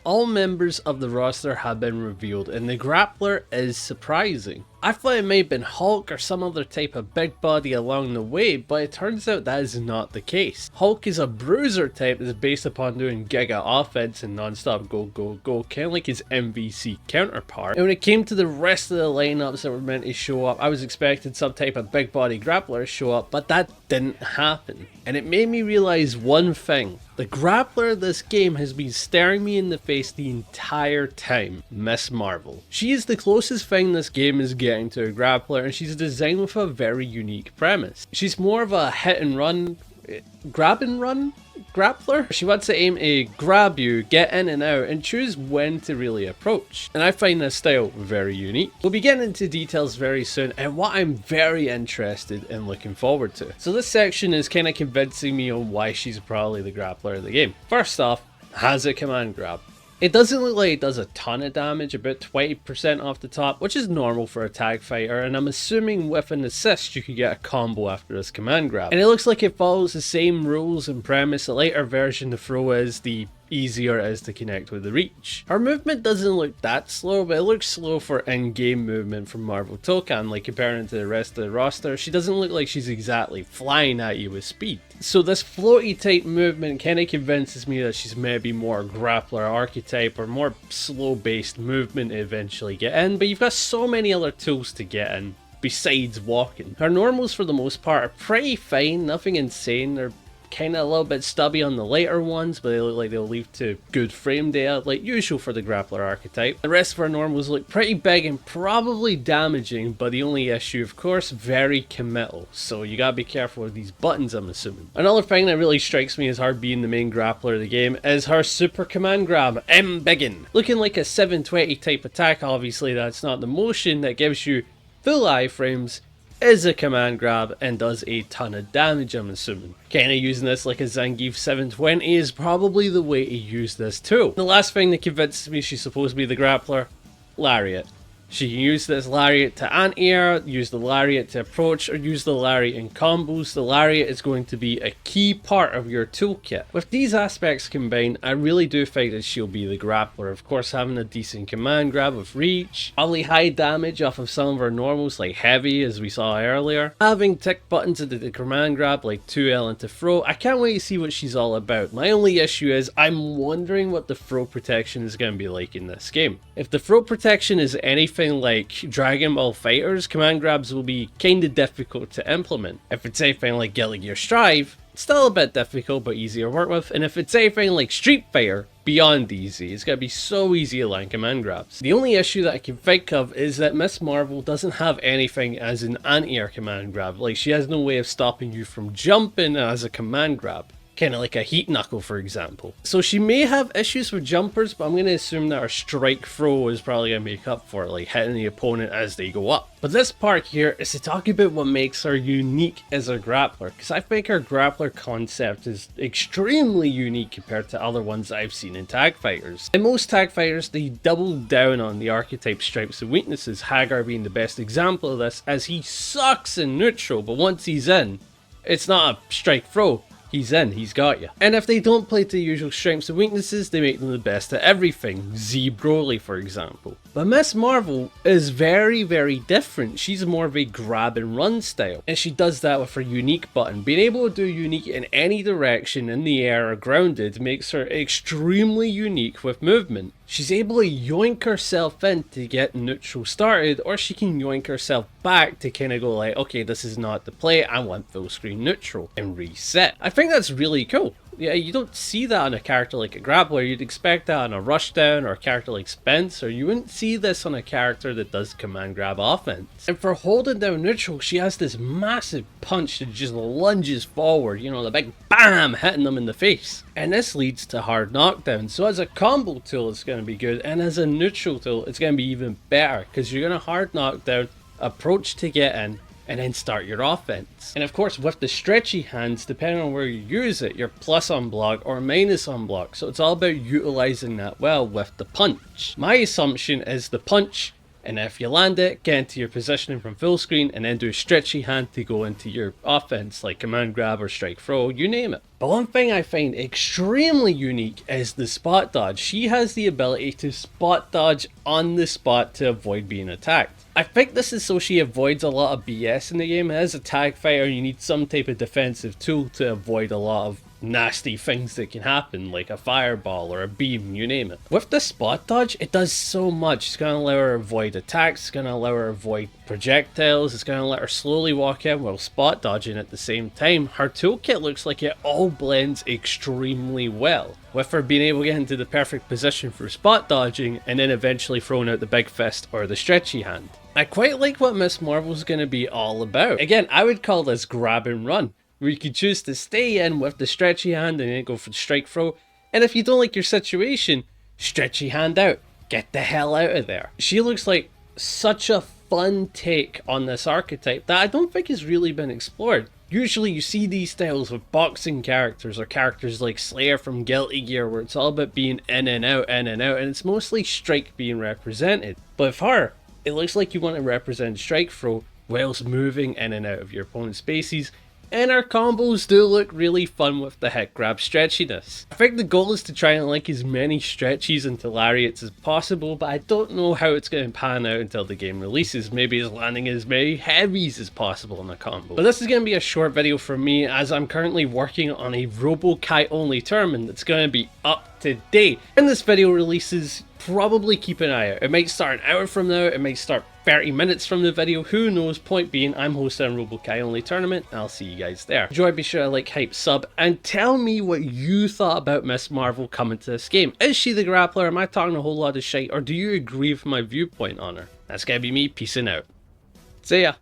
all members of the roster have been revealed and the grappler is surprising. I thought it may have been Hulk or some other type of big body along the way, but it turns out that is not the case. Hulk is a bruiser type that is based upon doing giga offense and non-stop go go go, kind of like his MVC counterpart. And when it came to the rest of the lineups that were meant to show up, I was expecting some type of big body grappler to show up, but that didn't happen. And it made me realize one thing. The grappler of this game has been staring me in the face the entire time, Miss Marvel. She is the closest thing this game is getting to a grappler, and she's designed with a very unique premise. She's more of a hit and run, grab and run grappler. She wants to aim to grab you, get in and out, and choose when to really approach. And I find this style very unique. We'll be getting into details very soon and what I'm very interested in looking forward to. So this section is kind of convincing me on why she's probably the grappler of the game. First off, has a command grab. It doesn't look like it does a ton of damage, about 20% off the top, which is normal for a tag fighter, and I'm assuming with an assist you could get a combo after this command grab. And it looks like it follows the same rules and premise. The lighter version the throw is, the easier it is to connect with the reach. Her movement doesn't look that slow, but it looks slow for in-game movement from Marvel Tokon. Like comparing to the rest of the roster, she doesn't look like she's exactly flying at you with speed. So this floaty type movement kind of convinces me that she's maybe more grappler archetype or more slow based movement to eventually get in, but you've got so many other tools to get in besides walking. Her normals for the most part are pretty fine, nothing insane. They're kind of a little bit stubby on the later ones, but they look like they'll lead to good frame data, like usual for the grappler archetype. The rest of our normals look pretty big and probably damaging, but the only issue, of course, very committal, so you gotta be careful with these buttons, I'm assuming. Another thing that really strikes me as her being the main grappler of the game is her super command grab, M-Biggin. Looking like a 720 type attack, obviously that's not the motion that gives you full iframes, is a command grab and does a ton of damage, I'm assuming. Kinda using this like a Zangief 720 is probably the way to use this too. The last thing that convinces me she's supposed to be the grappler, Lariat. She can use this Lariat to anti-air, use the Lariat to approach, or use the Lariat in combos. The Lariat is going to be a key part of your toolkit. With these aspects combined, I really do think that she'll be the grappler. Of course, having a decent command grab with reach, probably high damage off of some of her normals like heavy as we saw earlier, having tick buttons into the command grab like 2L into throw. I can't wait to see what she's all about. My only issue is I'm wondering what the throw protection is going to be like in this game. If the throw protection is anything like Dragon Ball Fighters, command grabs will be kinda difficult to implement. If it's anything like Guilty Gear Strive, it's still a bit difficult but easier to work with, and if it's anything like Street Fighter, beyond easy. It's gonna be so easy to land command grabs. The only issue that I can think of is that Miss Marvel doesn't have anything as an anti-air command grab. Like, she has no way of stopping you from jumping as a command grab. Kind of like a heat knuckle, for example. So she may have issues with jumpers, but I'm going to assume that her strike throw is probably going to make up for it, like hitting the opponent as they go up. But this part here is to talk about what makes her unique as a grappler, because I think her grappler concept is extremely unique compared to other ones I've seen in tag fighters. In most tag fighters, they double down on the archetype strengths and weaknesses, Hagar being the best example of this, as he sucks in neutral, but once he's in, it's not a strike throw. He's in, he's got you. And if they don't play to the usual strengths and weaknesses, they make them the best at everything. Z Broly, for example. But Miss Marvel is very, very different. She's more of a grab and run style. And she does that with her unique button. Being able to do unique in any direction, in the air or grounded, makes her extremely unique with movement. She's able to yoink herself in to get neutral started, or she can yoink herself back to kind of go like, okay, this is not the play, I want full screen neutral, and reset. I think that's really cool. Yeah, you don't see that on a character like a grappler. You'd expect that on a rushdown or a character like Spence, or you wouldn't see this on a character that does command grab offense. And for holding down neutral, she has this massive punch that just lunges forward, you know, the big BAM hitting them in the face. And this leads to hard knockdowns. So as a combo tool, it's going to be good, and as a neutral tool, it's going to be even better, because you're going to hard knock down, approach to get in, and then start your offense. And of course, with the stretchy hands, depending on where you use it, you're plus on block or minus on block. So it's all about utilizing that well with the punch. My assumption is the punch and if you land it, get into your positioning from full screen, and then do a stretchy hand to go into your offense, like command grab or strike throw, you name it. But one thing I find extremely unique is the spot dodge. She has the ability to spot dodge on the spot to avoid being attacked. I think this is so she avoids a lot of BS in the game. As a tag fighter, you need some type of defensive tool to avoid a lot of nasty things that can happen, like a fireball or a beam, you name it. With the spot dodge, it does so much. It's going to allow her to avoid attacks, it's going to allow her to avoid projectiles, it's going to let her slowly walk in while spot dodging at the same time. Her toolkit looks like it all blends extremely well, with her being able to get into the perfect position for spot dodging and then eventually throwing out the big fist or the stretchy hand. I quite like what Miss Marvel's going to be all about. Again, I would call this grab and run, where you could choose to stay in with the stretchy hand and then go for the strike throw, and if you don't like your situation, stretchy hand out, get the hell out of there. She looks like such a fun take on this archetype that I don't think has really been explored. Usually you see these styles with boxing characters or characters like Slayer from Guilty Gear, where it's all about being in and out, and it's mostly strike being represented. But with her, it looks like you want to represent strike throw whilst moving in and out of your opponent's spaces, and our combos do look really fun with the hit grab stretchiness. I think the goal is to try and link as many stretchies into lariats as possible, but I don't know how it's going to pan out until the game releases. Maybe it's landing as many heavies as possible in a combo. But this is going to be a short video for me, as I'm currently working on a Robo-Kai only tournament that's going to be up to date. When this video releases, probably keep an eye out. It might start an hour from now, it might start 30 minutes from the video, who knows. Point being, I'm hosting a Robo-Kai only tournament, and I'll see you guys there. Enjoy, be sure to like, hype, sub, and tell me what you thought about Miss Marvel coming to this game. Is she the grappler? Am I talking a whole lot of shite, or do you agree with my viewpoint on her? That's gonna be me, peacing out. See ya.